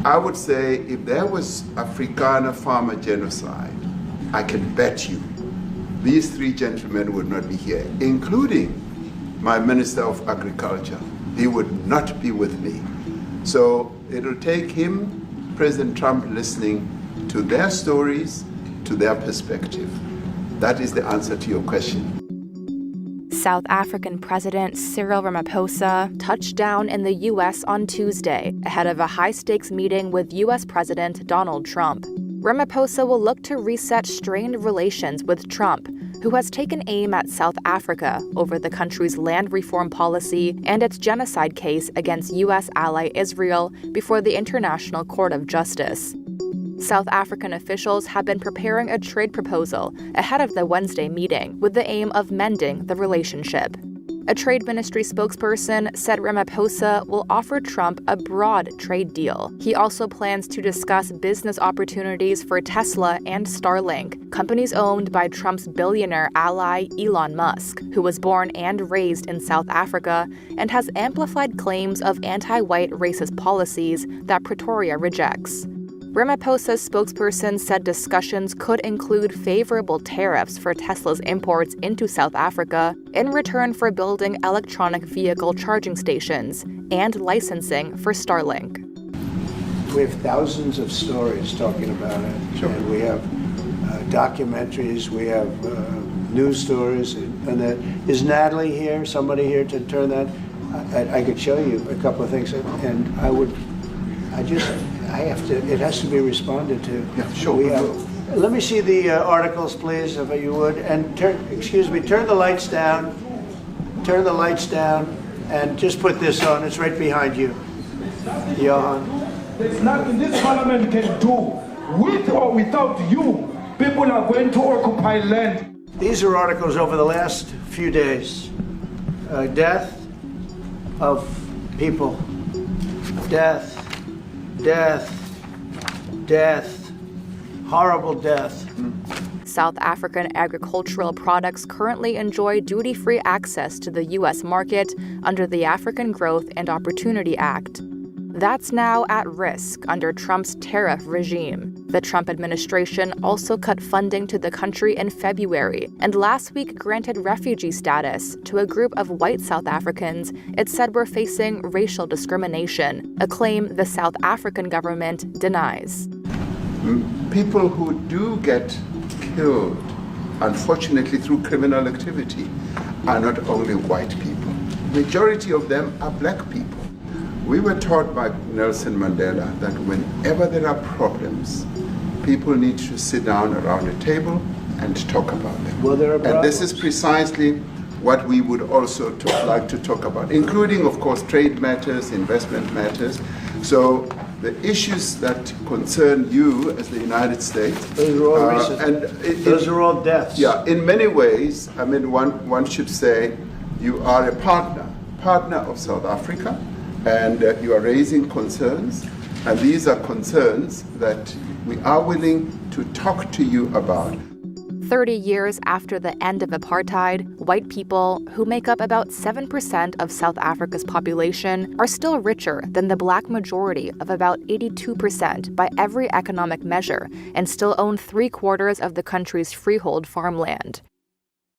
I would say if there was Afrikaner farmer genocide, I can bet you these three gentlemen would not be here, including my Minister of Agriculture. He would not be with me. So it'll take him, President Trump, listening to their stories, to their perspective. That is the answer to your question. South African President Cyril Ramaphosa touched down in the U.S. on Tuesday ahead of a high-stakes meeting with U.S. President Donald Trump. Ramaphosa will look to reset strained relations with Trump, who has taken aim at South Africa over the country's land reform policy and its genocide case against U.S. ally Israel before the International Court of Justice. South African officials have been preparing a trade proposal ahead of the Wednesday meeting with the aim of mending the relationship. A trade ministry spokesperson said Ramaphosa will offer Trump a broad trade deal. He also plans to discuss business opportunities for Tesla and Starlink, companies owned by Trump's billionaire ally Elon Musk, who was born and raised in South Africa and has amplified claims of anti-white racist policies that Pretoria rejects. Ramaphosa's spokesperson said discussions could include favorable tariffs for Tesla's imports into South Africa in return for building electronic vehicle charging stations and licensing for Starlink. We have thousands of stories talking about it. Sure. And we have documentaries, we have news stories. And is Natalie here, somebody here to turn that? I could show you a couple of things, and it has to be responded to. Yeah, sure. Let me see the articles, please, if you would. And turn the lights down. Turn the lights down, and just put this on. It's right behind you, Johan. There's nothing this parliament can do. With or without you, people are going to occupy land. These are articles over the last few days. Death of people. Death. Horrible death. South African agricultural products currently enjoy duty-free access to the U.S. market under the African Growth and Opportunity Act. That's now at risk under Trump's tariff regime. The Trump administration also cut funding to the country in February and last week granted refugee status to a group of white South Africans it said were facing racial discrimination, a claim the South African government denies. People who do get killed, unfortunately through criminal activity, are not only white people. Majority of them are black people. We were taught by Nelson Mandela that whenever there are problems, people need to sit down around a table and talk about them. Well, there are problems. And this is precisely what we would also like to talk about, including, of course, trade matters, investment matters. So the issues that concern you as the United States. Those are all recent. Those are all deaths. Yeah, in many ways, I mean, one should say you are a partner of South Africa, and you are raising concerns, and these are concerns that we are willing to talk to you about. 30 years after the end of apartheid, white people, who make up about 7% of South Africa's population, are still richer than the black majority of about 82% by every economic measure and still own 3/4 of the country's freehold farmland.